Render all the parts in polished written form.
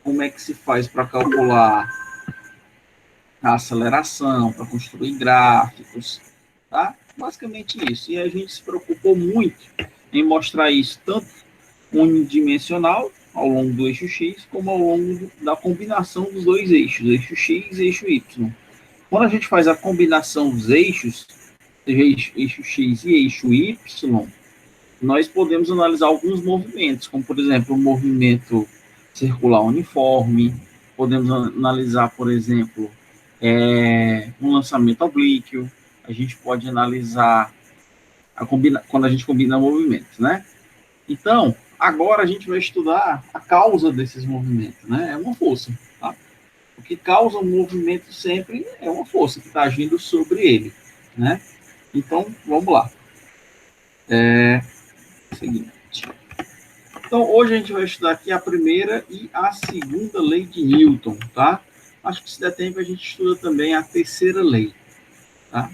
como é que se faz para calcular a aceleração, para construir gráficos, tá? Basicamente isso. E a gente se preocupou muito em mostrar isso tanto unidimensional, ao longo do eixo X, como ao longo da combinação dos dois eixos, eixo X e eixo Y. Quando a gente faz a combinação dos eixos, seja eixo X e eixo Y, nós podemos analisar alguns movimentos, como, por exemplo, o movimento circular uniforme, podemos analisar, por exemplo, um lançamento oblíquo, a gente pode analisar quando a gente combina movimentos, né? Então, agora a gente vai estudar a causa desses movimentos, né? É uma força, tá? O que causa o movimento sempre é uma força que está agindo sobre ele, né? Então, vamos lá. Seguinte. Então, hoje a gente vai estudar aqui a primeira e a segunda lei de Newton, tá? Acho que se der tempo a gente estuda também a terceira lei, tá?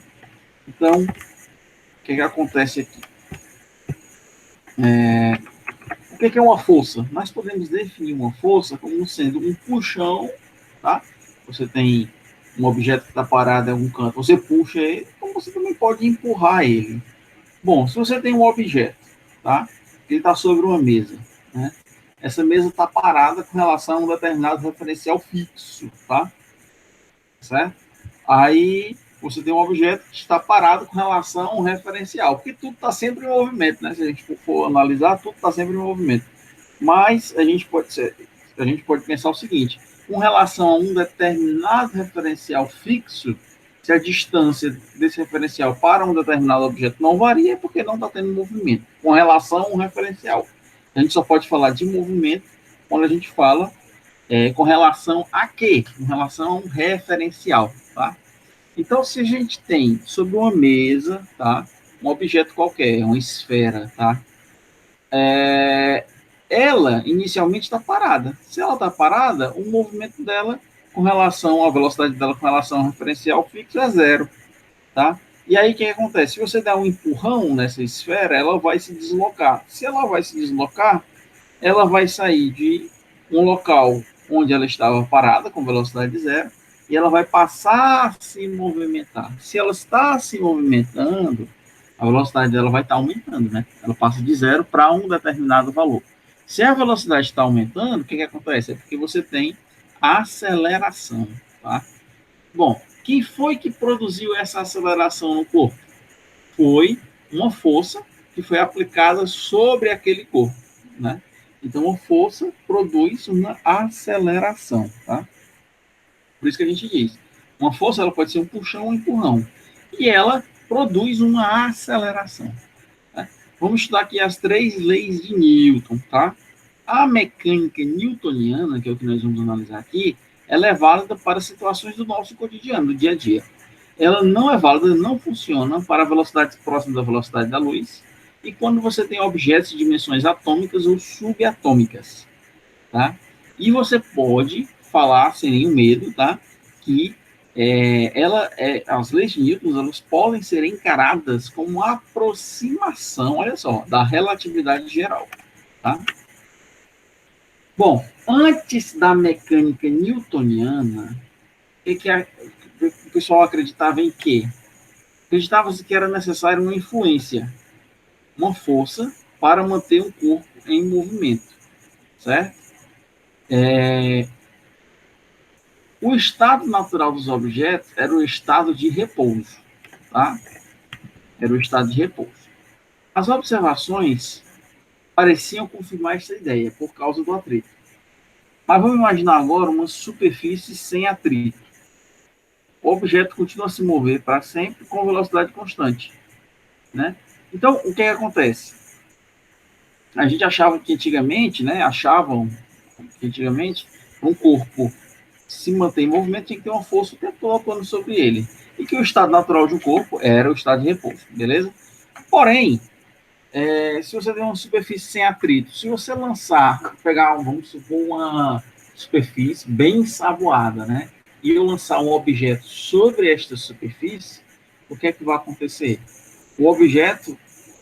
Então, o que acontece aqui? O que é uma força? Nós podemos definir uma força como sendo um puxão, tá? Você tem um objeto que está parado em algum canto, você puxa ele, como você também pode empurrar ele. Bom, se você tem um objeto, tá? Ele está sobre uma mesa, né? Essa mesa está parada com relação a um determinado referencial fixo, tá? Certo? Aí você tem um objeto que está parado com relação a um referencial, porque tudo está sempre em movimento, né? Se a gente for analisar, tudo está sempre em movimento. Mas a gente pode pensar o seguinte: com relação a um determinado referencial fixo, se a distância desse referencial para um determinado objeto não varia, é porque não está tendo movimento. Com relação a um referencial, a gente só pode falar de movimento quando a gente fala com relação a quê? Com relação a um referencial, tá? Então, se a gente tem sobre uma mesa, tá, um objeto qualquer, uma esfera, tá, ela inicialmente está parada. Se ela está parada, o movimento dela com relação à velocidade dela com relação ao referencial fixo é zero, tá? E aí o que acontece? Se você der um empurrão nessa esfera, ela vai se deslocar. Se ela vai se deslocar, ela vai sair de um local onde ela estava parada com velocidade zero e ela vai passar a se movimentar. Se ela está se movimentando, a velocidade dela vai estar aumentando, né? Ela passa de zero para um determinado valor. Se a velocidade está aumentando, o que acontece? É porque você tem aceleração, tá? Bom, quem foi que produziu essa aceleração no corpo? Foi uma força que foi aplicada sobre aquele corpo, né? Então, a força produz uma aceleração, tá? Por isso que a gente diz, uma força ela pode ser um puxão ou um empurrão. E ela produz uma aceleração. Tá? Vamos estudar aqui as três leis de Newton, tá? A mecânica newtoniana, que é o que nós vamos analisar aqui, ela é válida para situações do nosso cotidiano, do dia a dia. Ela não é válida, não funciona para velocidades próximas da velocidade da luz e quando você tem objetos de dimensões atômicas ou subatômicas, tá? E você pode falar sem nenhum medo, tá? Que as leis de Newton elas podem ser encaradas como aproximação, olha só, da relatividade geral, tá? Bom, antes da mecânica newtoniana, o pessoal acreditava em quê? Acreditava-se que era necessária uma influência, uma força para manter um corpo em movimento, certo? O estado natural dos objetos era o estado de repouso, tá? Era o estado de repouso. As observações pareciam confirmar essa ideia por causa do atrito. Mas vamos imaginar agora uma superfície sem atrito. O objeto continua a se mover para sempre com velocidade constante, né? Então, o que acontece? A gente achava que antigamente, né? Achavam que antigamente um corpo se manter em movimento tinha que ter uma força o tempo todo atuando sobre ele. E que o estado natural de um corpo era o estado de repouso, beleza? Porém, se você tem uma superfície sem atrito, se você pegar, vamos supor, uma superfície bem ensaboada, né? E eu lançar um objeto sobre esta superfície, o que é que vai acontecer? O objeto,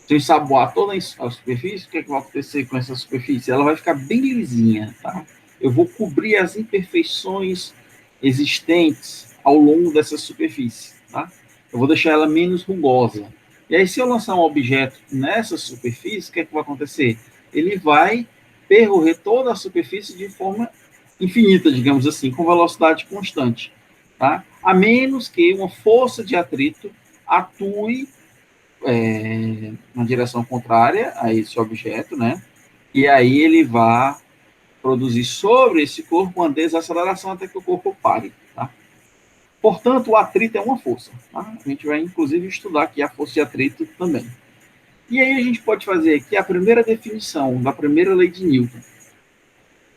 se eu ensaboar toda a superfície, o que é que vai acontecer com essa superfície? Ela vai ficar bem lisinha, tá? eu vou cobrir as imperfeições existentes ao longo dessa superfície, tá? Eu vou deixar ela menos rugosa. E aí, se eu lançar um objeto nessa superfície, o que é que vai acontecer? Ele vai percorrer toda a superfície de forma infinita, digamos assim, com velocidade constante, tá? A menos que uma força de atrito atue na direção contrária a esse objeto, né? E aí ele vai produzir sobre esse corpo uma desaceleração até que o corpo pare, tá? Portanto, o atrito é uma força, tá? A gente vai, inclusive, estudar aqui a força de atrito também. E aí a gente pode fazer aqui a primeira definição da primeira lei de Newton,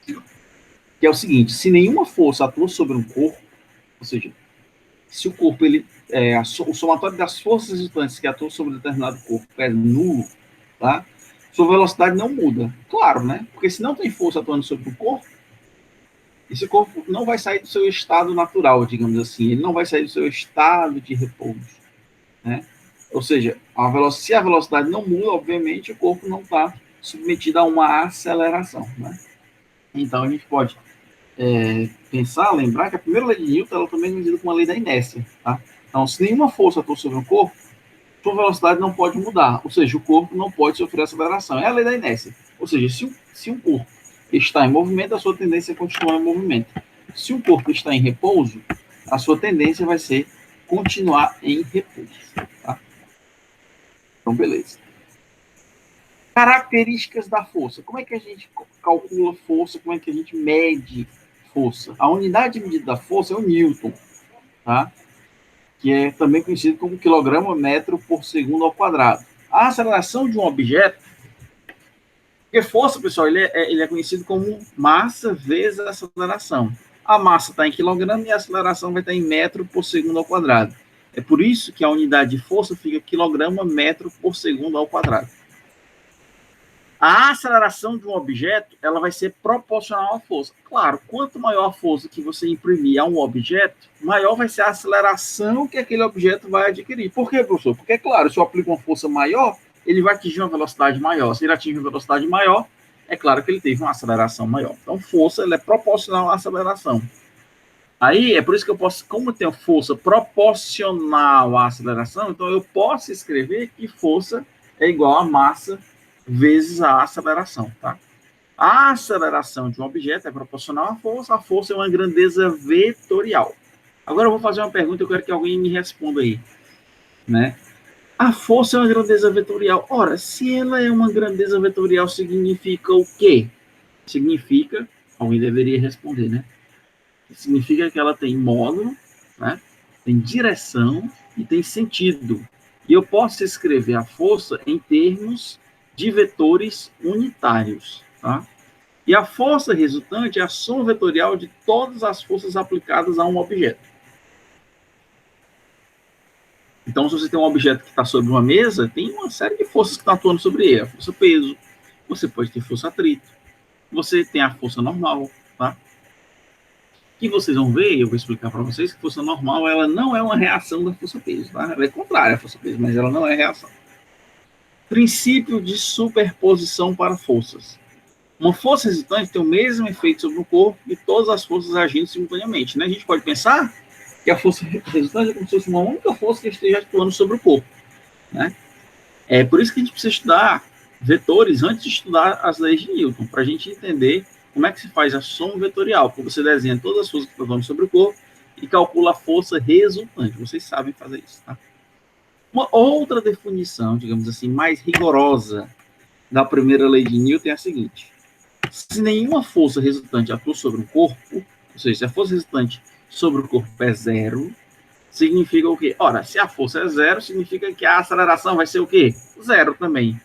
que é o seguinte: se nenhuma força atua sobre um corpo, ou seja, se o corpo, o somatório das forças resultantes que atuam sobre determinado corpo é nulo, tá? Sua velocidade não muda. Claro, né? Porque se não tem força atuando sobre o corpo, esse corpo não vai sair do seu estado natural, digamos assim. Ele não vai sair do seu estado de repouso, né? Ou seja, se a velocidade não muda, obviamente o corpo não está submetido a uma aceleração, né? Então a gente pode pensar, lembrar que a primeira lei de Newton ela também é medida como a lei da inércia, tá? Então, se nenhuma força atua sobre o corpo, sua velocidade não pode mudar, ou seja, o corpo não pode sofrer aceleração. É a lei da inércia. Ou seja, se um corpo está em movimento, a sua tendência é continuar em movimento. Se um corpo está em repouso, a sua tendência vai ser continuar em repouso, tá? Então, beleza. Características da força. Como é que a gente calcula força? Como é que a gente mede força? A unidade de medida da força é o Newton, tá? Que é também conhecido como quilograma metro por segundo ao quadrado. A aceleração de um objeto, porque força, pessoal, ele é conhecido como massa vezes a aceleração. A massa está em quilograma e a aceleração vai estar em metro por segundo ao quadrado. É por isso que a unidade de força fica quilograma metro por segundo ao quadrado. A aceleração de um objeto, ela vai ser proporcional à força. Claro, quanto maior a força que você imprimir a um objeto, maior vai ser a aceleração que aquele objeto vai adquirir. Por quê, professor? Porque, claro, se eu aplico uma força maior, ele vai atingir uma velocidade maior. Se ele atinge uma velocidade maior, é claro que ele teve uma aceleração maior. Então, força ela é proporcional à aceleração. Aí, é por isso que eu posso, como eu tenho força proporcional à aceleração, então eu posso escrever que força é igual a massa vezes a aceleração, tá? A aceleração de um objeto é proporcional à força é uma grandeza vetorial. Agora eu vou fazer uma pergunta, eu quero que alguém me responda aí, né? A força é uma grandeza vetorial. Ora, se ela é uma grandeza vetorial, significa o quê? Significa, alguém deveria responder, né? Significa que ela tem módulo, né? Tem direção e tem sentido. E eu posso escrever a força em termos de vetores unitários, tá? E a força resultante é a soma vetorial de todas as forças aplicadas a um objeto. Então, se você tem um objeto que está sobre uma mesa, tem uma série de forças que estão atuando sobre ele. A força peso, você pode ter força atrito, você tem a força normal, tá? Que vocês vão ver, eu vou explicar para vocês que força normal, ela não é uma reação da força peso, tá? Ela é contrária à força peso, mas ela não é reação. Princípio de superposição para forças. Uma força resultante tem o mesmo efeito sobre o corpo e todas as forças agindo simultaneamente, né? A gente pode pensar que a força resultante é como se fosse uma única força que esteja atuando sobre o corpo, né? É por isso que a gente precisa estudar vetores antes de estudar as leis de Newton, para a gente entender como é que se faz a soma vetorial, porque você desenha todas as forças que estão sobre o corpo e calcula a força resultante. Vocês sabem fazer isso, tá? Uma outra definição, digamos assim, mais rigorosa da primeira lei de Newton é a seguinte: se nenhuma força resultante atua sobre o corpo, ou seja, se a força resultante sobre o corpo é zero, significa o quê? Ora, se a força é zero, significa que a aceleração vai ser o quê? Zero também,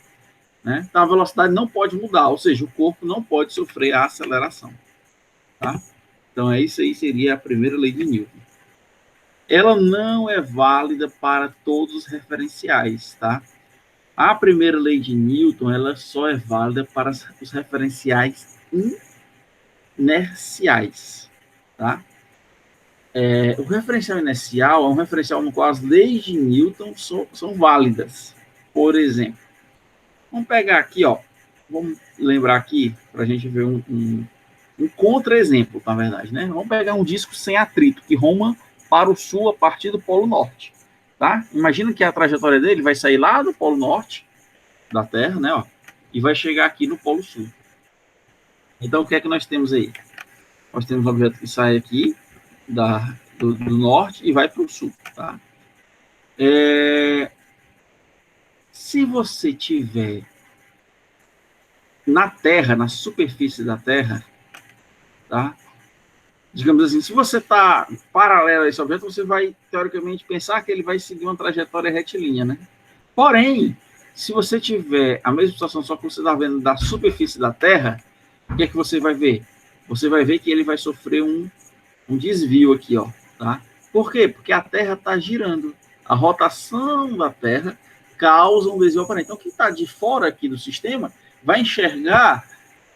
né? Então a velocidade não pode mudar, ou seja, o corpo não pode sofrer a aceleração, tá? Então isso aí seria a primeira lei de Newton. Ela não é válida para todos os referenciais, tá? A primeira lei de Newton, ela só é válida para os referenciais inerciais, tá? O referencial inercial é um referencial no qual as leis de Newton são válidas. Por exemplo, vamos pegar aqui, ó, vamos lembrar aqui, para a gente ver um contra-exemplo, na verdade, né? Vamos pegar um disco sem atrito, que ruma para o sul a partir do Polo Norte, tá? Imagina que a trajetória dele vai sair lá do Polo Norte da Terra, né, ó, e vai chegar aqui no Polo Sul. Então, o que é que nós temos aí? Nós temos um objeto que sai aqui do norte e vai para o sul, tá? Se você tiver na Terra, na superfície da Terra, tá? Digamos assim, se você está paralelo a esse objeto, você vai, teoricamente, pensar que ele vai seguir uma trajetória retilínea, né? Porém, se você tiver a mesma situação, só que você está vendo da superfície da Terra, o que é que você vai ver? Você vai ver que ele vai sofrer um desvio aqui, ó, tá? Por quê? Porque a Terra está girando. A rotação da Terra causa um desvio aparente. Então, quem está de fora aqui do sistema vai enxergar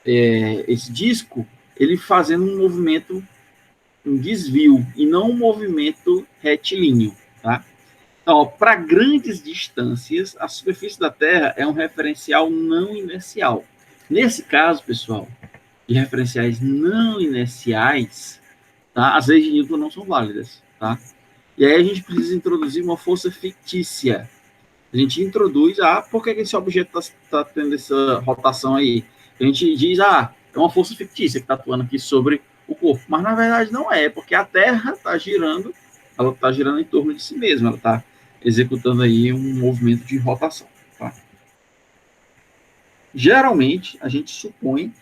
esse disco, ele fazendo um movimento, um desvio, e não um movimento retilíneo, tá? Então, para grandes distâncias, a superfície da Terra é um referencial não inercial. Nesse caso, pessoal, de referenciais não inerciais, tá? As leis de Newton não são válidas, tá? E aí a gente precisa introduzir uma força fictícia. A gente introduz, por que esse objeto está tendo essa rotação aí? A gente diz, é uma força fictícia que está atuando aqui sobre o corpo. Mas na verdade não é, porque a Terra está girando, ela está girando em torno de si mesma, ela está executando aí um movimento de rotação, tá? Geralmente, a gente supõe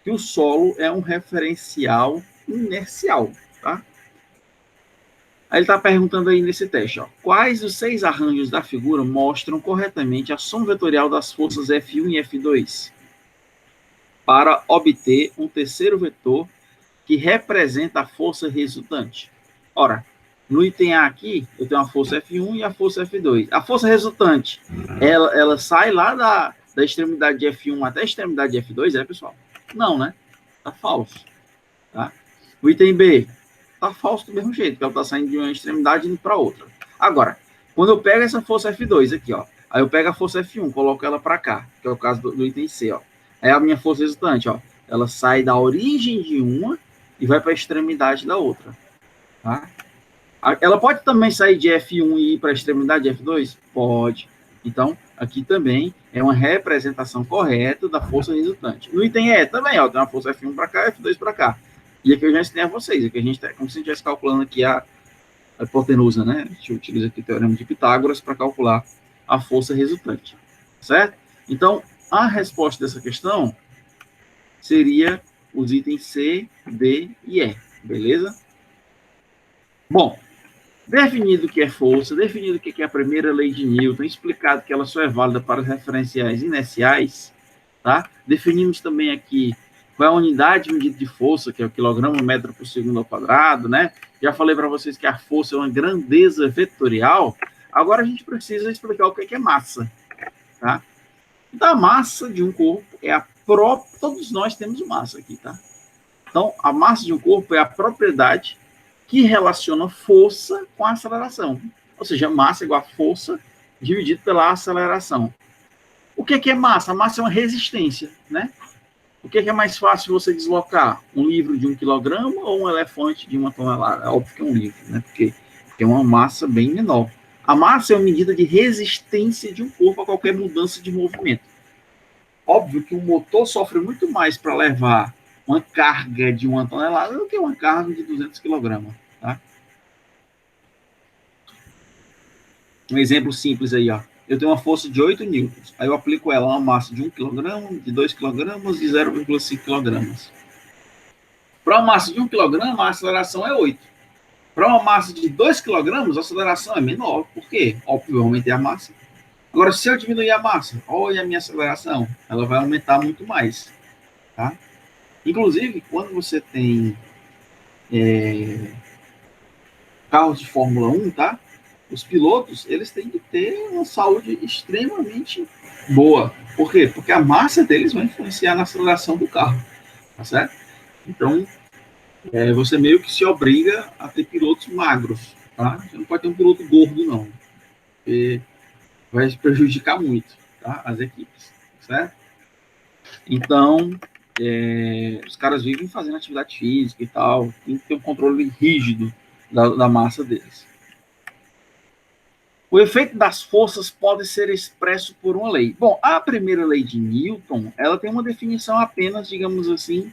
que o solo é um referencial inercial, tá? Aí ele está perguntando aí nesse teste, ó, quais os 6 arranjos da figura mostram corretamente a soma vetorial das forças F1 e F2 para obter um terceiro vetor que representa a força resultante? Ora, no item A aqui, eu tenho a força F1 e a força F2. A força resultante, ela sai lá da extremidade de F1 até a extremidade de F2, pessoal? Não, né? Tá falso. Tá? O item B, tá falso do mesmo jeito, que ela tá saindo de uma extremidade e indo para outra. Agora, quando eu pego essa força F2 aqui, ó, aí eu pego a força F1, coloco ela para cá, que é o caso do item C, ó. Aí a minha força resultante, ó, ela sai da origem de uma e vai para a extremidade da outra, tá? Ela pode também sair de F1 e ir para a extremidade de F2? Pode. Então, aqui também é uma representação correta da força resultante. No item E também, ó, tem uma força F1 para cá, F2 para cá. E aqui eu já ensinei a vocês, aqui a gente tá, como se a gente estivesse calculando aqui a hipotenusa, né? A gente utiliza aqui o teorema de Pitágoras para calcular a força resultante, certo? Então, a resposta dessa questão seria os itens C, D e E, beleza? Bom, definido o que é força, definido o que é a primeira lei de Newton, explicado que ela só é válida para os referenciais inerciais, tá? Definimos também aqui qual é a unidade de medida de força, que é o quilograma metro por segundo ao quadrado, né? Já falei para vocês que a força é uma grandeza vetorial. Agora a gente precisa explicar o que é massa, tá? Então, a massa de um corpo é a própria... Todos nós temos massa aqui, tá? Então, a massa de um corpo é a propriedade que relaciona força com a aceleração. Ou seja, massa é igual a força dividido pela aceleração. O que é massa? A massa é uma resistência, né? O que é mais fácil você deslocar? Um livro de 1 quilograma ou um elefante de 1 tonelada? É óbvio que é um livro, né? Porque é uma massa bem menor. A massa é uma medida de resistência de um corpo a qualquer mudança de movimento. Óbvio que o motor sofre muito mais para levar uma carga de 1 tonelada do que uma carga de 200 quilogramas, tá? Um exemplo simples aí, ó. Eu tenho uma força de 8 newtons. Aí eu aplico ela a uma massa de 1 kg, de 2 kg e 0,5 kg. Para uma massa de 1 kg, a aceleração é 8. Para uma massa de 2 kg, a aceleração é menor. Por quê? Óbvio, eu aumentei a massa. Agora, se eu diminuir a massa, olha a minha aceleração, ela vai aumentar muito mais, tá? Inclusive, quando você tem carros de Fórmula 1, tá? Os pilotos, eles têm que ter uma saúde extremamente boa. Por quê? Porque a massa deles vai influenciar na aceleração do carro, tá certo? Então, você meio que se obriga a ter pilotos magros, tá? Você não pode ter um piloto gordo, não, porque vai prejudicar muito, tá? As equipes, certo? Então, os caras vivem fazendo atividade física e tal, tem que ter um controle rígido da massa deles. O efeito das forças pode ser expresso por uma lei. Bom, a primeira lei de Newton, ela tem uma definição apenas, digamos assim,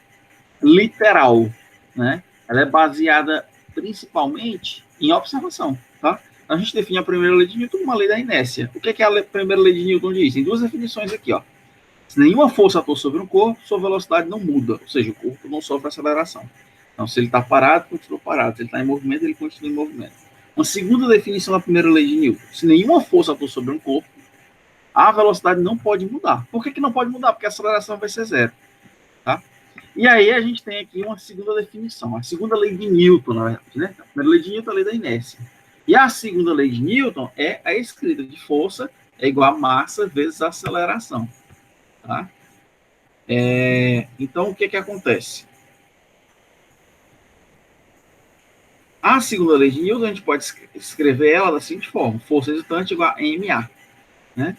literal, né? Ela é baseada principalmente em observação, tá? A gente define a primeira lei de Newton como uma lei da inércia. O que a primeira lei de Newton diz? Tem duas definições aqui, ó. Se nenhuma força atua sobre um corpo, sua velocidade não muda, ou seja, o corpo não sofre aceleração. Então, se ele está parado, continua parado. Se ele está em movimento, ele continua em movimento. Uma segunda definição da primeira lei de Newton: se nenhuma força atua sobre um corpo, a velocidade não pode mudar. Por que não pode mudar? Porque a aceleração vai ser zero. Tá? E aí a gente tem aqui uma segunda definição, a segunda lei de Newton, na verdade, né? A primeira lei de Newton é a lei da inércia. E a segunda lei de Newton é a escrita de força é igual a massa vezes a aceleração. Tá? Então, o que acontece? A segunda lei de Newton, a gente pode escrever ela da seguinte forma: força resultante igual a ma. Né?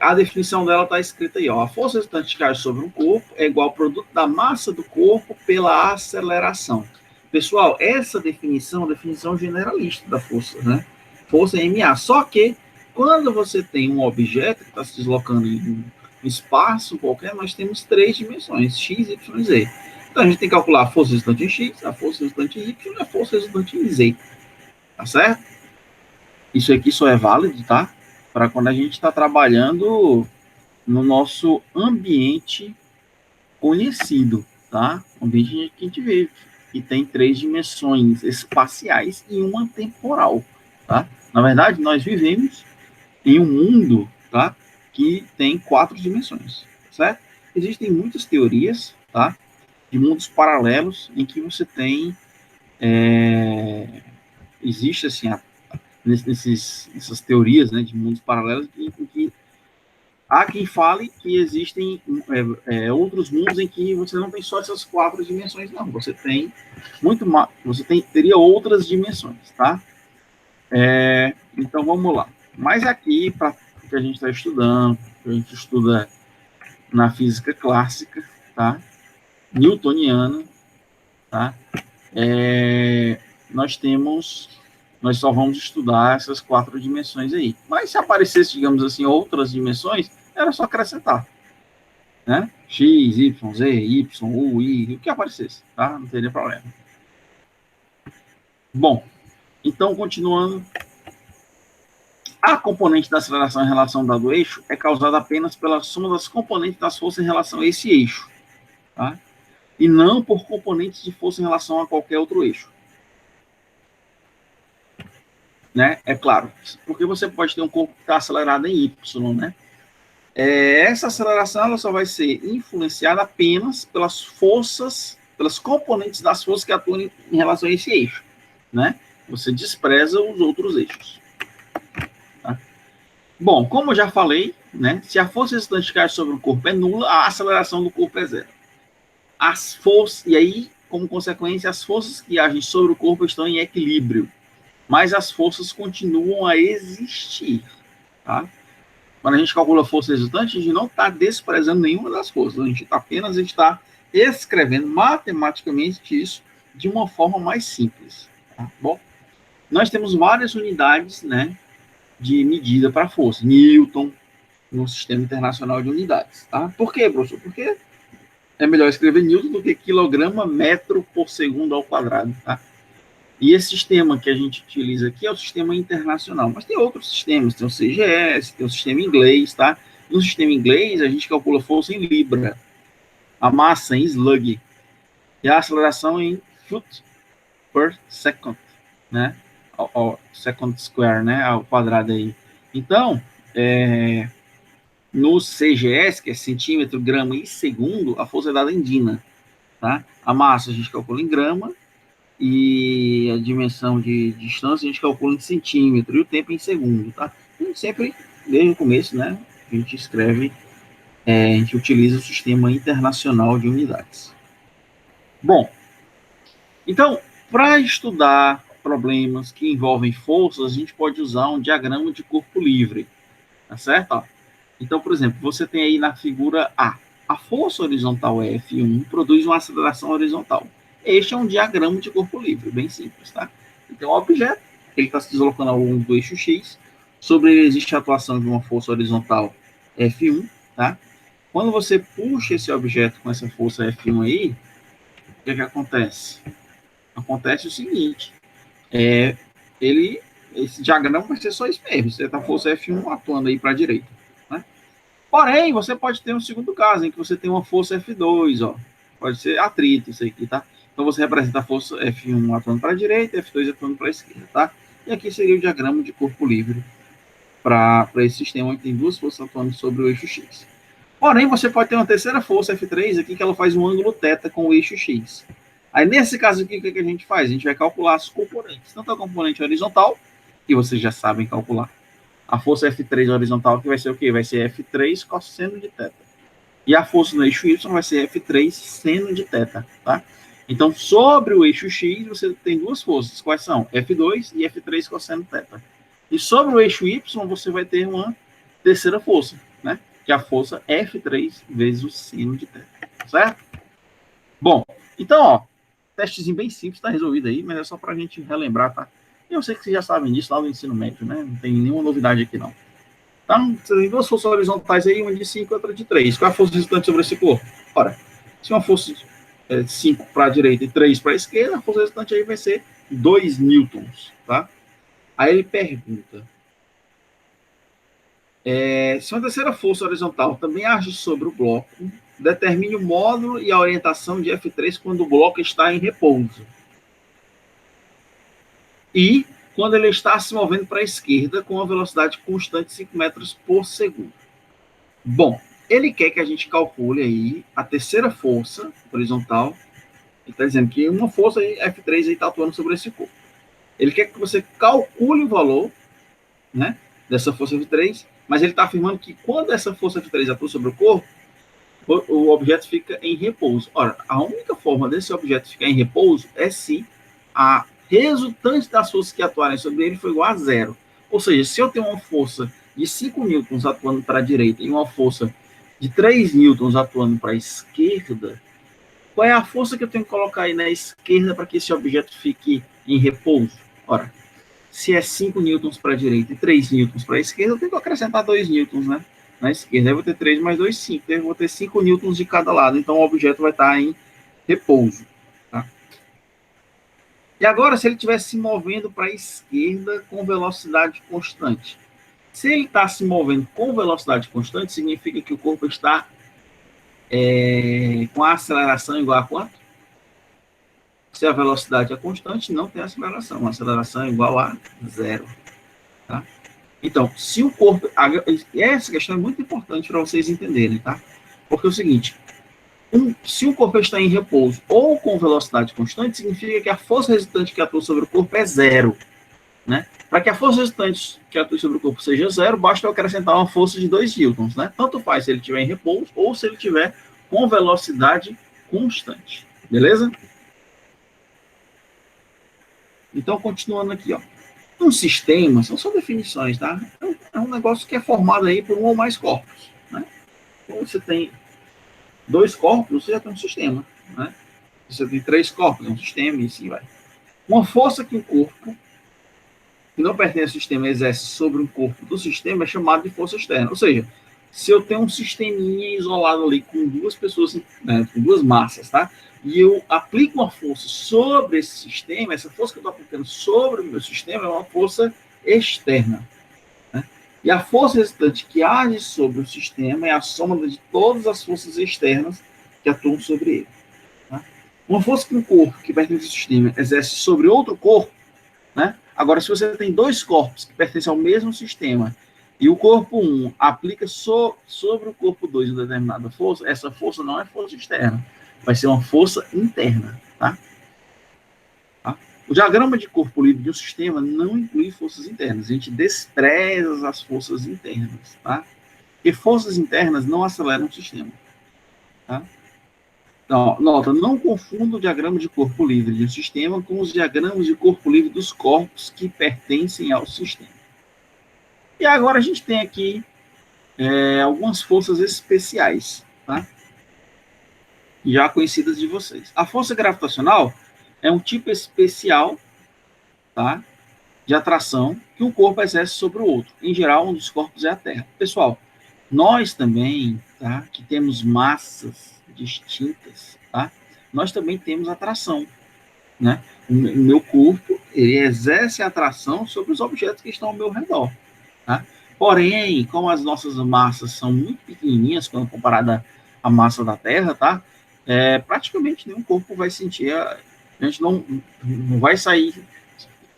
A definição dela está escrita aí, ó. A força resultante que age sobre um corpo é igual ao produto da massa do corpo pela aceleração. Pessoal, essa definição é uma definição generalista da força, né? Força é ma. Só que, quando você tem um objeto que está se deslocando em um espaço qualquer, nós temos três dimensões, x, y e z. Então, a gente tem que calcular a força resultante em x, a força resultante em y e a força resultante em z. Tá certo? Isso aqui só é válido, tá? Para quando a gente está trabalhando no nosso ambiente conhecido, tá? O ambiente que a gente vive. E tem três dimensões espaciais e uma temporal, tá? Na verdade, nós vivemos em um mundo, tá? Que tem quatro dimensões, certo? Existem muitas teorias, tá? De mundos paralelos em que você tem existe assim nessas teorias, né, de mundos paralelos em que há quem fale que existem outros mundos em que você não tem só essas quatro dimensões, não. Você tem muito mais, teria outras dimensões, tá? Então vamos lá. Mas aqui, para o que a gente está estudando, que a gente estuda na física clássica, tá? Newtoniana, tá? Nós só vamos estudar essas quatro dimensões aí. Mas se aparecesse, digamos assim, outras dimensões, era só acrescentar. Né? X, Y, Z, Y, U, I, o que aparecesse, tá? Não teria problema. Bom, então, continuando. A componente da aceleração em relação ao dado eixo é causada apenas pela soma das componentes das forças em relação a esse eixo, tá? E não por componentes de força em relação a qualquer outro eixo. Né? É claro, porque você pode ter um corpo que está acelerado em Y, né? Essa aceleração ela só vai ser influenciada apenas pelas forças, pelas componentes das forças que atuam em relação a esse eixo, né? Você despreza os outros eixos. Tá? Bom, como eu já falei, né? Se a força resultante que age sobre o corpo é nula, a aceleração do corpo é zero. As forças, e aí, como consequência, as forças que agem sobre o corpo estão em equilíbrio, mas as forças continuam a existir, tá? Quando a gente calcula a força resultante, a gente não está desprezando nenhuma das forças, a gente está escrevendo matematicamente isso de uma forma mais simples. Tá? Bom, nós temos várias unidades, né, de medida para força. Newton, no Sistema Internacional de Unidades. Tá? Por quê, professor? Porque é melhor escrever Newton do que quilograma metro por segundo ao quadrado. Tá? E esse sistema que a gente utiliza aqui é o sistema internacional, mas tem outros sistemas, tem o CGS, tem o sistema inglês, tá? No sistema inglês, a gente calcula força em libra, a massa em slug, e a aceleração em foot per second, né? Ao second square, né? Ao quadrado aí. Então, no CGS, que é centímetro, grama e segundo, a força é dada em dina, tá? A massa a gente calcula em grama, e a dimensão de distância a gente calcula em centímetro e o tempo em segundo, tá? E sempre, desde o começo, né, a gente escreve, a gente utiliza o sistema internacional de unidades. Bom, então, para estudar problemas que envolvem forças, a gente pode usar um diagrama de corpo livre, tá certo? Então, por exemplo, você tem aí na figura A a força horizontal F1 produz uma aceleração horizontal. Este é um diagrama de corpo livre, bem simples, tá? Então, o objeto, ele está se deslocando ao longo do eixo X, sobre ele existe a atuação de uma força horizontal F1, tá? Quando você puxa esse objeto com essa força F1 aí, o que é que acontece? Acontece o seguinte, esse diagrama vai ser só isso mesmo, você tá a força F1 atuando aí para a direita, né? Porém, você pode ter um segundo caso, em que você tem uma força F2, ó, pode ser atrito isso aqui, tá? Então você representa a força F1 atuando para a direita, F2 atuando para a esquerda, tá? E aqui seria o diagrama de corpo livre para esse sistema, onde tem duas forças atuando sobre o eixo X. Porém, você pode ter uma terceira força, F3, aqui, que ela faz um ângulo θ com o eixo X. Aí, nesse caso aqui, o que a gente faz? A gente vai calcular as componentes. Tanto a componente horizontal, que vocês já sabem calcular. A força F3 horizontal, que vai ser o quê? Vai ser F3 cosseno de θ. E a força no eixo Y vai ser F3 seno de θ, tá? Então, sobre o eixo X, você tem duas forças. Quais são? F2 e F3 cosseno θ. E sobre o eixo Y, você vai ter uma terceira força, né? Que é a força F3 vezes o seno de θ, certo? Bom, então, ó, testezinho bem simples, tá resolvido aí, mas é só pra gente relembrar, tá? Eu sei que vocês já sabem disso lá do ensino médio, né? Não tem nenhuma novidade aqui, não. Então, você tem duas forças horizontais aí, uma de 5 e outra de 3. Qual é a força resultante sobre esse corpo? Ora, se uma força 5 para a direita e 3 para a esquerda, a força resultante aí vai ser 2 newtons, tá? Aí ele pergunta, se uma terceira força horizontal também age sobre o bloco, determine o módulo e a orientação de F3 quando o bloco está em repouso. E quando ele está se movendo para a esquerda com uma velocidade constante de 5 metros por segundo. Bom, ele quer que a gente calcule aí a terceira força horizontal. Ele está dizendo que uma força F3 está atuando sobre esse corpo. Ele quer que você calcule o valor, né, dessa força F3, mas ele está afirmando que quando essa força F3 atua sobre o corpo, o objeto fica em repouso. Ora, a única forma desse objeto ficar em repouso é se a resultante das forças que atuarem sobre ele for igual a zero. Ou seja, se eu tenho uma força de 5 newtons atuando para a direita e uma força de 3 newtons atuando para a esquerda, qual é a força que eu tenho que colocar aí na esquerda para que esse objeto fique em repouso? Ora, se é 5 newtons para a direita e 3 newtons para a esquerda, eu tenho que acrescentar 2 newtons, né? Na esquerda eu vou ter 3 mais 2, 5. Eu vou ter 5 newtons de cada lado, então o objeto vai estar em repouso. Tá? E agora, se ele estiver se movendo para a esquerda com velocidade constante. Se ele está se movendo com velocidade constante, significa que o corpo está com a aceleração igual a quanto? Se a velocidade é constante, não tem aceleração. A aceleração é igual a zero. Tá? Então, se o corpo... Essa questão é muito importante para vocês entenderem, tá? Porque é o seguinte, se o corpo está em repouso ou com velocidade constante, significa que a força resultante que atua sobre o corpo é zero. Né? Para que a força resultante que atua sobre o corpo seja zero, basta eu acrescentar uma força de 2 newtons. Né? Tanto faz se ele estiver em repouso ou se ele estiver com velocidade constante. Beleza? Então, continuando aqui, ó. Um sistema, são só definições, tá? É um negócio que é formado aí por um ou mais corpos, né? Então, você tem 2 corpos, você já tem um sistema, né? Você tem 3 corpos, é um sistema, e assim vai. Uma força que o corpo, que não pertence ao sistema, exerce sobre um corpo do sistema é chamado de força externa. Ou seja, se eu tenho um sisteminha isolado ali com duas pessoas, né, com duas massas, tá? E eu aplico uma força sobre esse sistema, essa força que eu estou aplicando sobre o meu sistema é uma força externa. Né? E a força resultante que age sobre o sistema é a soma de todas as forças externas que atuam sobre ele. Tá? Uma força que um corpo que pertence ao sistema exerce sobre outro corpo, né? Agora, se você tem 2 corpos que pertencem ao mesmo sistema e o corpo 1 aplica sobre o corpo 2 uma determinada força, essa força não é força externa, vai ser uma força interna. Tá? Tá? O diagrama de corpo livre de um sistema não inclui forças internas. A gente despreza as forças internas. Tá? Porque forças internas não aceleram o sistema. Tá? Então, nota, não confunda o diagrama de corpo livre de um sistema com os diagramas de corpo livre dos corpos que pertencem ao sistema. E agora a gente tem aqui algumas forças especiais. Tá? já conhecidas de vocês. A força gravitacional é um tipo especial, tá, de atração que um corpo exerce sobre o outro. Em geral, um dos corpos é a Terra. Pessoal, nós também, tá, que temos massas distintas, tá, nós também temos atração, né? O meu corpo, ele exerce atração sobre os objetos que estão ao meu redor, tá? Porém, como as nossas massas são muito pequenininhas quando comparada à massa da Terra, tá? Praticamente nenhum corpo vai sentir, a gente não vai sair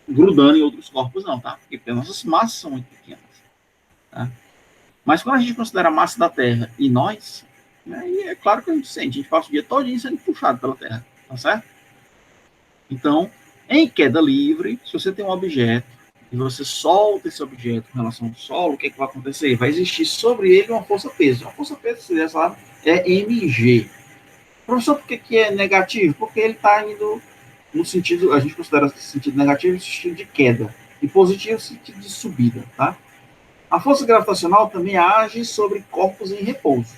grudando em outros corpos, não, tá? Porque as nossas massas são muito pequenas, tá? Mas quando a gente considera a massa da Terra e nós, aí é claro que a gente sente, a gente passa o dia todo sendo puxado pela Terra, tá certo? Então, em queda livre, se você tem um objeto e você solta esse objeto com relação ao solo, o que, é que vai acontecer? Vai existir sobre ele uma força-peso. Uma força-peso, você já sabe, é mg. Professor, por que é negativo? Porque ele está indo no sentido, a gente considera sentido negativo no sentido de queda, e positivo no sentido de subida, tá? A força gravitacional também age sobre corpos em repouso,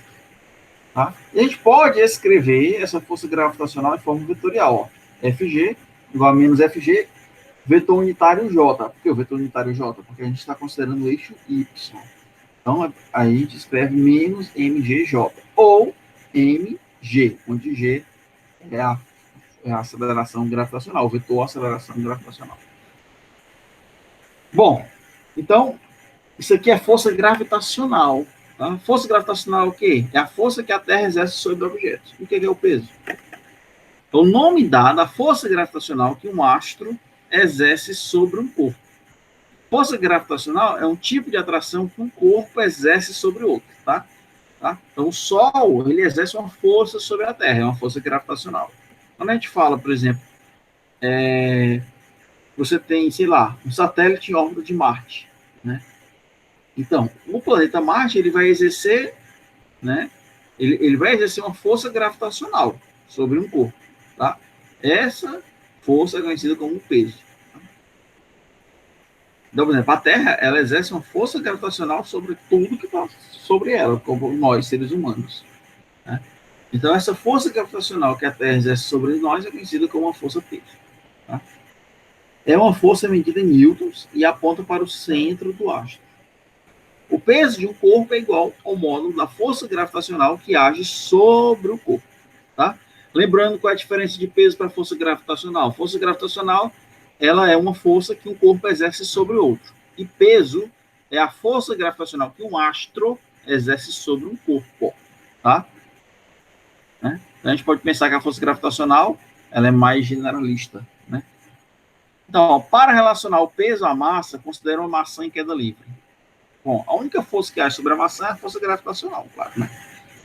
tá? E a gente pode escrever essa força gravitacional em forma vetorial, ó. Fg igual a menos Fg, vetor unitário J. Por que o vetor unitário J? Porque a gente está considerando o eixo Y. Então, aí a gente escreve menos mgj, ou mg, onde g é a aceleração gravitacional, o vetor aceleração gravitacional. Bom, então, isso aqui é força gravitacional. Tá? Força gravitacional é o quê? É a força que a Terra exerce sobre objetos. O que é o peso? O nome dado à força gravitacional que um astro exerce sobre um corpo. Força gravitacional é um tipo de atração que um corpo exerce sobre o outro, tá? Então, o Sol, ele exerce uma força sobre a Terra, é uma força gravitacional. Quando a gente fala, por exemplo, você tem, sei lá, um satélite em órbita de Marte, né? Então, o planeta Marte, ele vai exercer, né? Ele vai exercer uma força gravitacional sobre um corpo, tá? Essa força é conhecida como peso. Então, por exemplo, a Terra, ela exerce uma força gravitacional sobre tudo que passa sobre ela, como nós, seres humanos, né? Então, essa força gravitacional que a Terra exerce sobre nós é conhecida como uma força peso, tá? É uma força medida em newtons e aponta para o centro do astro. O peso de um corpo é igual ao módulo da força gravitacional que age sobre o corpo, tá? Lembrando qual é a diferença de peso para força gravitacional. Força gravitacional, ela é uma força que um corpo exerce sobre o outro. E peso é a força gravitacional que um astro exerce sobre um corpo, tá? Né? Então, a gente pode pensar que a força gravitacional, ela é mais generalista, né? Então, ó, para relacionar o peso à massa, considera uma maçã em queda livre. Bom, a única força que age sobre a maçã é a força gravitacional, claro, né?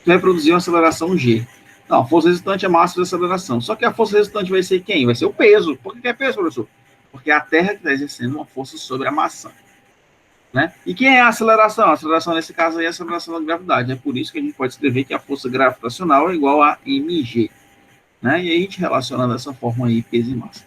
Que vai produzir uma aceleração G. Não, a força resultante é a massa de aceleração. Só que a força resultante vai ser quem? Vai ser o peso. Por que é peso, professor? Porque é a Terra que está exercendo uma força sobre a maçã, né? E quem é a aceleração? A aceleração, nesse caso, aí, é a aceleração da gravidade. É por isso que a gente pode escrever que a força gravitacional é igual a mg, né? E aí a gente relaciona dessa forma aí peso e massa.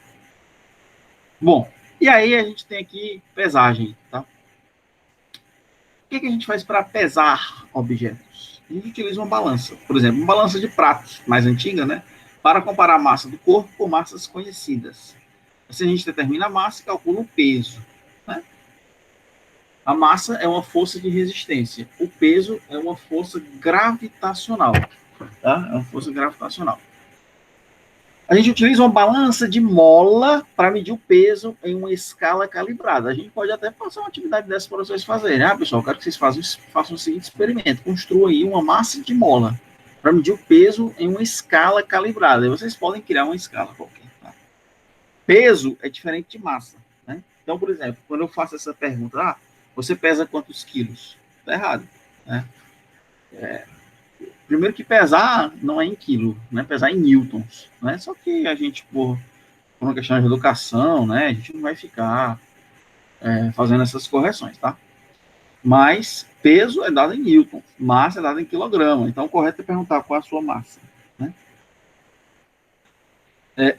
Bom, e aí a gente tem aqui pesagem, tá? O que a gente faz para pesar objetos? A gente utiliza uma balança. Por exemplo, uma balança de pratos, mais antiga, né? Para comparar a massa do corpo com massas conhecidas. Assim a gente determina a massa e calcula o peso, né? A massa é uma força de resistência. O peso é uma força gravitacional, tá? É uma força gravitacional. A gente utiliza uma balança de mola para medir o peso em uma escala calibrada. A gente pode até passar uma atividade dessa para vocês fazerem. Ah, pessoal, eu quero que vocês façam o seguinte experimento. Construam aí uma massa de mola para medir o peso em uma escala calibrada. E vocês podem criar uma escala qualquer. Tá? Peso é diferente de massa, né? Então, por exemplo, quando eu faço essa pergunta, você pesa quantos quilos? Está errado, né? Primeiro que pesar não é em quilo, né? Pesar em newtons, né? Só que a gente, por uma questão de educação, né? A gente não vai ficar fazendo essas correções, tá? Mas peso é dado em newton, massa é dado em quilograma. Então, o correto é perguntar qual é a sua massa, né?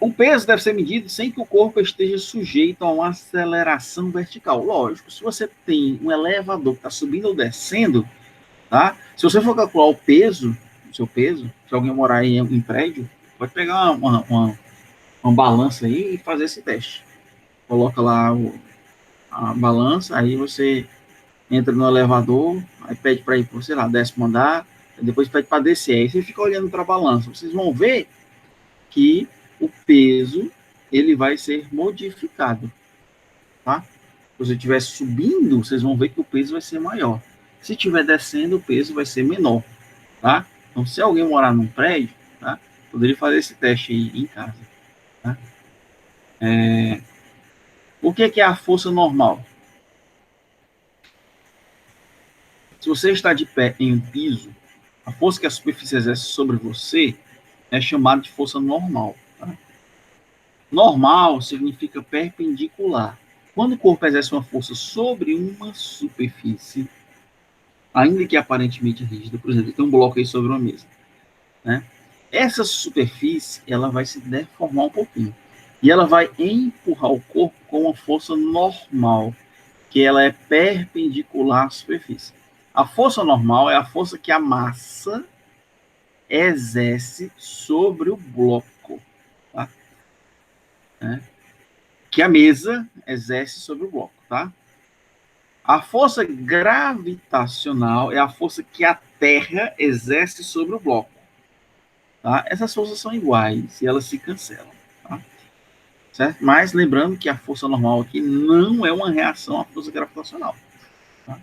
O peso deve ser medido sem que o corpo esteja sujeito a uma aceleração vertical. Lógico, se você tem um elevador que está subindo ou descendo, tá? Se você for calcular o peso, seu peso. Se alguém morar em prédio, pode pegar uma balança aí e fazer esse teste. Coloca lá a balança, aí você entra no elevador, aí pede para ir para, sei lá, 10º andar, depois pede para descer. Aí você fica olhando para a balança. Vocês vão ver que o peso ele vai ser modificado, tá? Se você estiver subindo, vocês vão ver que o peso vai ser maior. Se estiver descendo, o peso vai ser menor, tá? Então, se alguém morar num prédio, tá? Poderia fazer esse teste aí em casa, tá? O que é a força normal? Se você está de pé em um piso, a força que a superfície exerce sobre você é chamada de força normal, tá? Normal significa perpendicular. Quando o corpo exerce uma força sobre uma superfície, ainda que aparentemente rígida, por exemplo, tem um bloco aí sobre uma mesa, né? Essa superfície, ela vai se deformar um pouquinho. E ela vai empurrar o corpo com uma força normal, que ela é perpendicular à superfície. A força normal é a força que a massa exerce sobre o bloco, tá? Que a mesa exerce sobre o bloco, tá? A força gravitacional é a força que a Terra exerce sobre o bloco. Tá? Essas forças são iguais e elas se cancelam. Tá? Certo? Mas lembrando que a força normal aqui não é uma reação à força gravitacional. Tá?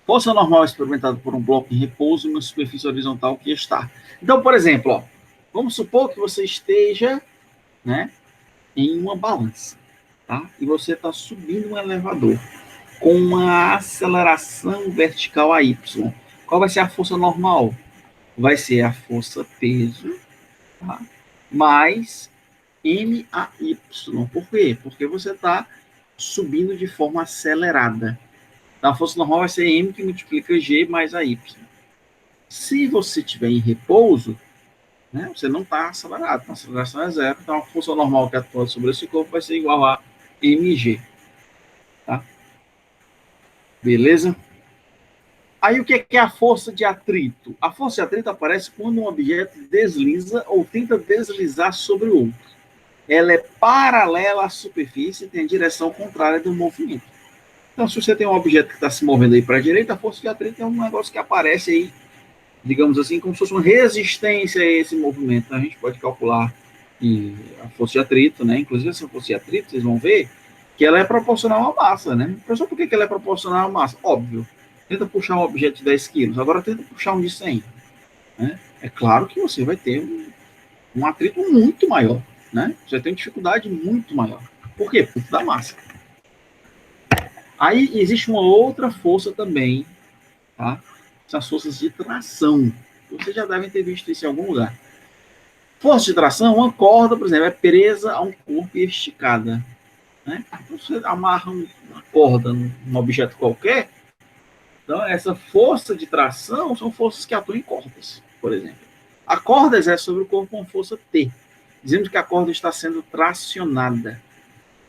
Força normal é experimentada por um bloco em repouso em uma superfície horizontal que está. Então, por exemplo, ó, vamos supor que você esteja, né, em uma balança. Tá? E você está subindo um elevador com uma aceleração vertical a y. Qual vai ser a força normal? Vai ser a força peso, tá? Mais MAY. Por quê? Porque você está subindo de forma acelerada. Então, a força normal vai ser M que multiplica G mais a Y. Se você estiver em repouso, né, você não está acelerado, a aceleração é zero, então a força normal que atua sobre esse corpo vai ser igual a mg. Tá? Beleza? Aí o que é a força de atrito? A força de atrito aparece quando um objeto desliza ou tenta deslizar sobre o outro. Ela é paralela à superfície e tem a direção contrária do movimento. Então, se você tem um objeto que está se movendo aí para a direita, a força de atrito é um negócio que aparece aí, digamos assim, como se fosse uma resistência a esse movimento. Então, a gente pode calcular a força de atrito, né? Inclusive, essa força de atrito, vocês vão ver que ela é proporcional à massa, né? Professor, por que ela é proporcional à massa? Óbvio. Tenta puxar um objeto de 10 quilos, agora tenta puxar um de 100. Né? É claro que você vai ter um atrito muito maior, né? Você tem dificuldade muito maior. Por quê? Por da massa. Aí existe uma outra força também, tá? São as forças de tração. Vocês já devem ter visto isso em algum lugar. Força de tração, uma corda, por exemplo, é presa a um corpo e esticada. Né? Então, você amarra uma corda num objeto qualquer. Então, essa força de tração são forças que atuam em cordas, por exemplo. A corda exerce sobre o corpo uma força T, dizendo que a corda está sendo tracionada.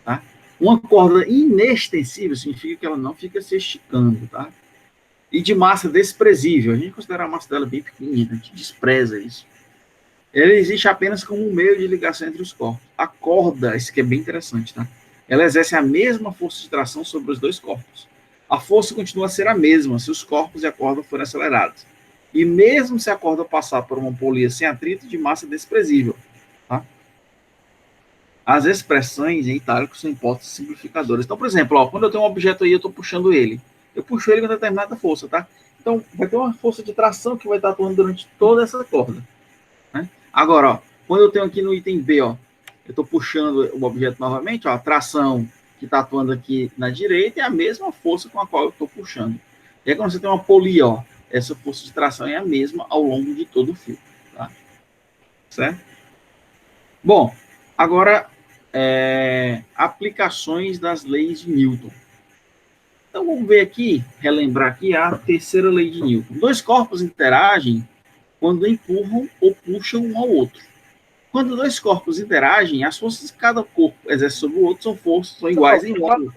Tá? Uma corda inextensível significa que ela não fica se esticando. Tá? E de massa desprezível. A gente considera a massa dela bem pequenina, a gente despreza isso. Ela existe apenas como um meio de ligação entre os corpos. A corda, isso aqui é bem interessante, tá? Ela exerce a mesma força de tração sobre os dois corpos. A força continua a ser a mesma se os corpos e a corda forem acelerados. E mesmo se a corda passar por uma polia sem atrito de massa desprezível. Tá? As expressões em itálico são hipóteses simplificadoras. Então, por exemplo, ó, quando eu tenho um objeto aí, eu estou puxando ele. Eu puxo ele com determinada força, tá? Então, vai ter uma força de tração que vai estar atuando durante toda essa corda. Né? Agora, ó, quando eu tenho aqui no item B, ó, eu estou puxando o objeto novamente, ó, a tração que está atuando aqui na direita é a mesma força com a qual eu estou puxando. E aí, quando você tem uma polia, ó, essa força de tração é a mesma ao longo de todo o fio. Tá? Certo? Bom, agora, aplicações das leis de Newton. Então, vamos ver aqui, relembrar aqui a terceira lei de Newton. Dois corpos interagem quando empurram ou puxam um ao outro. Quando dois corpos interagem, as forças que cada corpo exerce sobre o outro são iguais em modo.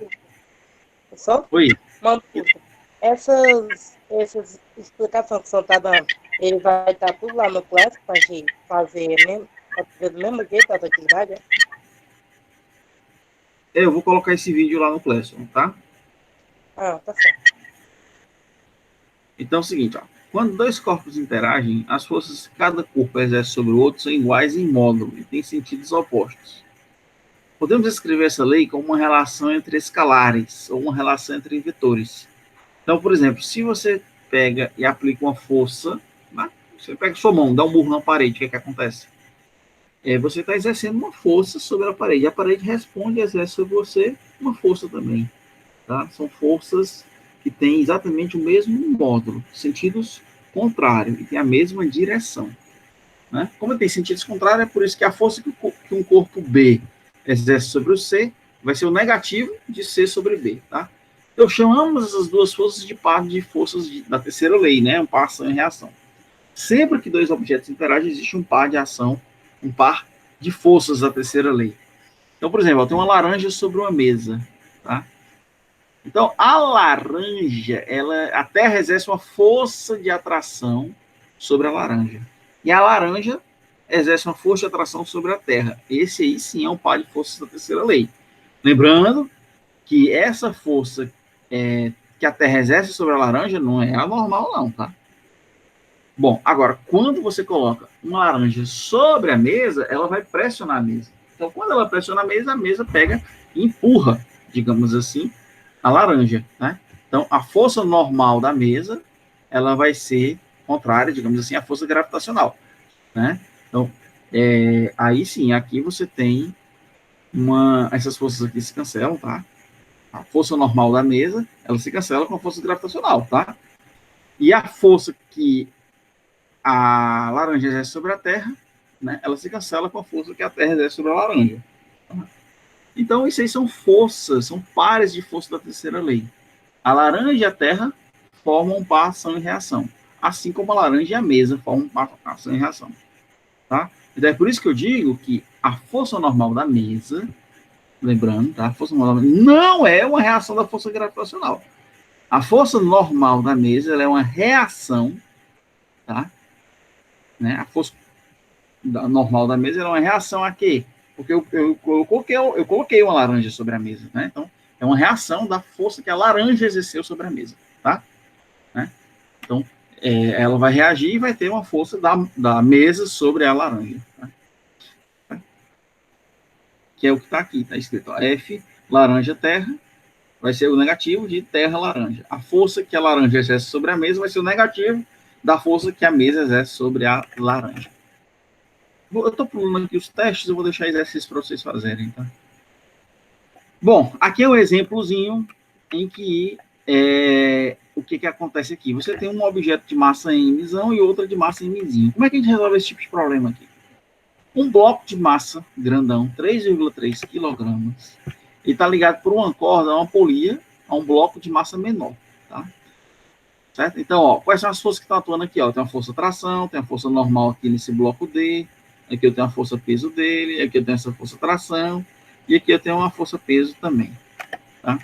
Só? Oi. Essas explicações que são tá dando Ele vai estar tudo lá no Class para a gente fazer mesmo, pra fazer do mesmo jeito as atividades? Eu vou colocar esse vídeo lá no Classroom, tá? Ah, tá certo. Então é o seguinte, ó. Quando dois corpos interagem, as forças que cada corpo exerce sobre o outro são iguais em módulo e têm sentidos opostos. Podemos escrever essa lei como uma relação entre escalares ou uma relação entre vetores. Então, por exemplo, se você pega e aplica uma força, né? Você pega sua mão, dá um murro na parede, o que, é que acontece? Você está exercendo uma força sobre a parede responde e exerce sobre você uma força também. Tá? São forças que têm exatamente o mesmo módulo, sentidos contrários, e tem a mesma direção. Né? Como tem sentidos contrários, é por isso que a força que um corpo B exerce sobre o C vai ser o negativo de C sobre B. Tá? Eu chamo essas duas forças de par de forças da terceira lei, né? Um par ação e reação. Sempre que dois objetos interagem, existe um par de ação, um par de forças da terceira lei. Então, por exemplo, eu tenho uma laranja sobre uma mesa. Tá? Então, a laranja, a Terra exerce uma força de atração sobre a laranja. E a laranja exerce uma força de atração sobre a Terra. Esse aí sim é um par de forças da terceira lei. Lembrando que essa força que a Terra exerce sobre a laranja não é a normal, não, tá? Bom, agora, quando você coloca uma laranja sobre a mesa, ela vai pressionar a mesa. Então, quando ela pressiona a mesa pega e empurra, digamos assim, a laranja, né? Então, a força normal da mesa, ela vai ser contrária, digamos assim, à força gravitacional, né? Então, aí sim, aqui você tem essas forças aqui se cancelam, tá? A força normal da mesa, ela se cancela com a força gravitacional, tá? E a força que a laranja exerce sobre a Terra, né? Ela se cancela com a força que a Terra exerce sobre a laranja. Então, isso aí são forças, são pares de força da terceira lei. A laranja e a terra formam um par ação e reação, assim como a laranja e a mesa formam um par ação e reação. Tá? Então é por isso que eu digo que a força normal da mesa, lembrando, tá? A força normal da mesa não é uma reação da força gravitacional. A força normal da mesa ela é uma reação, tá? Né? A força normal da mesa é uma reação a quê? Porque eu coloquei uma laranja sobre a mesa, né? Então, é uma reação da força que a laranja exerceu sobre a mesa, tá? Né? Então, ela vai reagir e vai ter uma força da mesa sobre a laranja. Tá? Que é o que está aqui, está escrito. Ó, F, laranja, terra, vai ser o negativo de terra, laranja. A força que a laranja exerce sobre a mesa vai ser o negativo da força que a mesa exerce sobre a laranja. Eu estou pulando aqui os testes, eu vou deixar exercícios para vocês fazerem, tá? Bom, aqui é um exemplozinho em que o que acontece aqui? Você tem um objeto de massa mzão e outra de massa mzinho. Como é que a gente resolve esse tipo de problema aqui? Um bloco de massa grandão, 3,3 kg, e está ligado por uma corda, uma polia, a um bloco de massa menor. Tá? Certo? Então, ó, quais são as forças que estão atuando aqui? Ó? Tem uma força tração, tem a força normal aqui nesse bloco D, aqui eu tenho a força peso dele, aqui eu tenho essa força tração, e aqui eu tenho uma força peso também. Tá?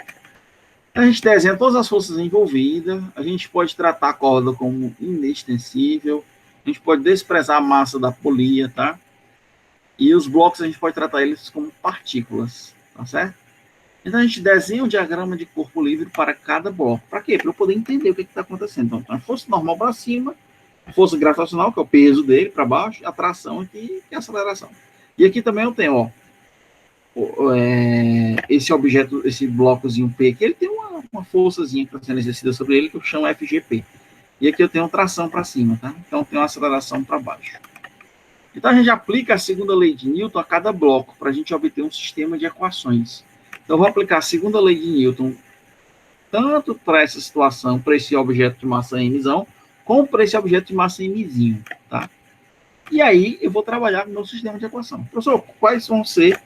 A gente desenha todas as forças envolvidas, a gente pode tratar a corda como inextensível, a gente pode desprezar a massa da polia, tá? E os blocos a gente pode tratar eles como partículas, tá certo? Então a gente desenha um diagrama de corpo livre para cada bloco. Para quê? Para eu poder entender o que está acontecendo. Então, tem a força normal para cima, a força gravitacional, que é o peso dele para baixo, a tração aqui e a aceleração. E aqui também eu tenho, ó, esse objeto, esse blocozinho P aqui, ele tem uma forçazinha que está sendo exercida sobre ele, que eu chamo FGP. E aqui eu tenho tração para cima, tá? Então eu tenho uma aceleração para baixo. Então a gente aplica a segunda lei de Newton a cada bloco, para a gente obter um sistema de equações. Então eu vou aplicar a segunda lei de Newton tanto para essa situação, para esse objeto de massa mzão, como para esse objeto de massa mzinho, tá? E aí eu vou trabalhar no meu sistema de equação. Professor, quais vão ser,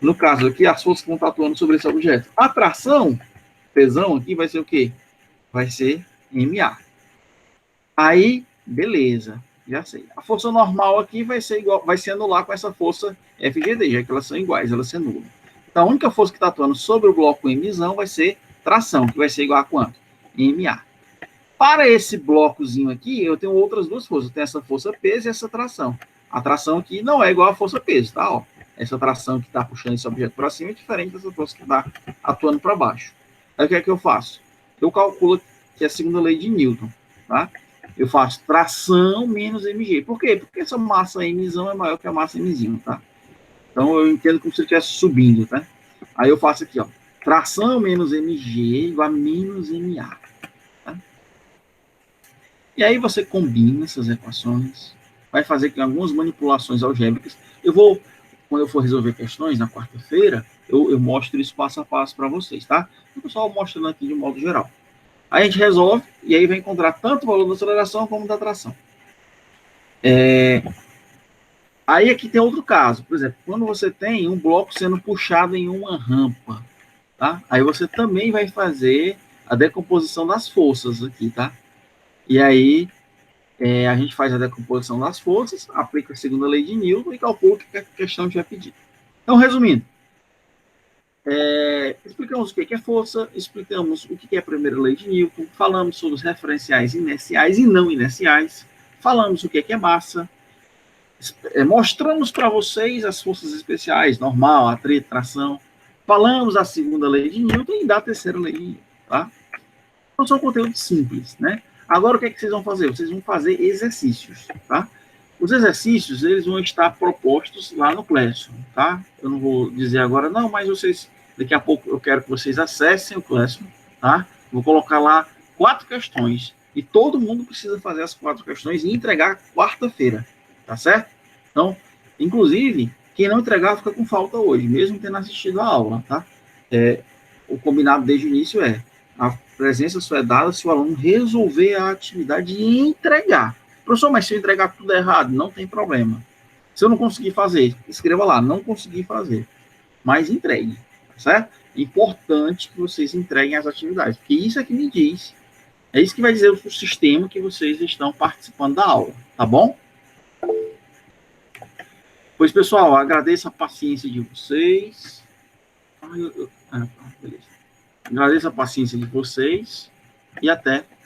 no caso aqui, as forças que vão estar atuando sobre esse objeto? A tração, pesão aqui, vai ser o quê? Vai ser MA. Aí, beleza, já sei. A força normal aqui vai ser igual, vai se anular com essa força FGD, já que elas são iguais, elas se anulam. Então, a única força que está atuando sobre o bloco Mzão vai ser tração, que vai ser igual a quanto? MA. Para esse blocozinho aqui, eu tenho outras duas forças. Eu tenho essa força peso e essa tração. A tração aqui não é igual à força peso, tá? Ó, essa tração que está puxando esse objeto para cima é diferente dessa força que está atuando para baixo. Aí o que é que eu faço? Eu calculo que é a segunda lei de Newton, tá? Eu faço tração menos mg. Por quê? Porque essa massa mzão é maior que a massa mzinho, tá? Então eu entendo como se ele estivesse subindo, tá? Aí eu faço aqui, ó. Tração menos mg igual a menos ma. E aí você combina essas equações, vai fazer aqui algumas manipulações algébricas. Eu vou, quando eu for resolver questões na quarta-feira, eu mostro isso passo a passo para vocês, tá? Eu só mostrando aqui de modo geral. Aí a gente resolve e aí vai encontrar tanto o valor da aceleração como da tração. Aí aqui tem outro caso, por exemplo, quando você tem um bloco sendo puxado em uma rampa, tá? Aí você também vai fazer a decomposição das forças aqui, tá? E aí a gente faz a decomposição das forças, aplica a segunda lei de Newton e calcula o que a questão tiver pedido. Então, resumindo, explicamos o que é força, explicamos o que é a primeira lei de Newton, falamos sobre os referenciais inerciais e não inerciais, falamos o que é massa, mostramos para vocês as forças especiais, normal, atrito, tração, falamos da segunda lei de Newton e da terceira lei de Newton, tá? Então, são conteúdos simples, né? Agora, o que é que vocês vão fazer? Vocês vão fazer exercícios, tá? Os exercícios, eles vão estar propostos lá no Classroom, tá? Eu não vou dizer agora, não, mas vocês, daqui a pouco eu quero que vocês acessem o Classroom, tá? Vou colocar lá 4 questões e todo mundo precisa fazer as 4 questões e entregar quarta-feira, tá certo? Então, inclusive, quem não entregar fica com falta hoje, mesmo tendo assistido a aula, tá? O combinado desde o início a presença só é dada se o aluno resolver a atividade e entregar. Professor, mas se eu entregar tudo errado, não tem problema. Se eu não conseguir fazer, escreva lá, não consegui fazer. Mas entregue, certo? Importante que vocês entreguem as atividades, porque isso é que me diz, é isso que vai dizer o sistema que vocês estão participando da aula, tá bom? Pois, pessoal, agradeço a paciência de vocês. Beleza. Agradeço a paciência de vocês e até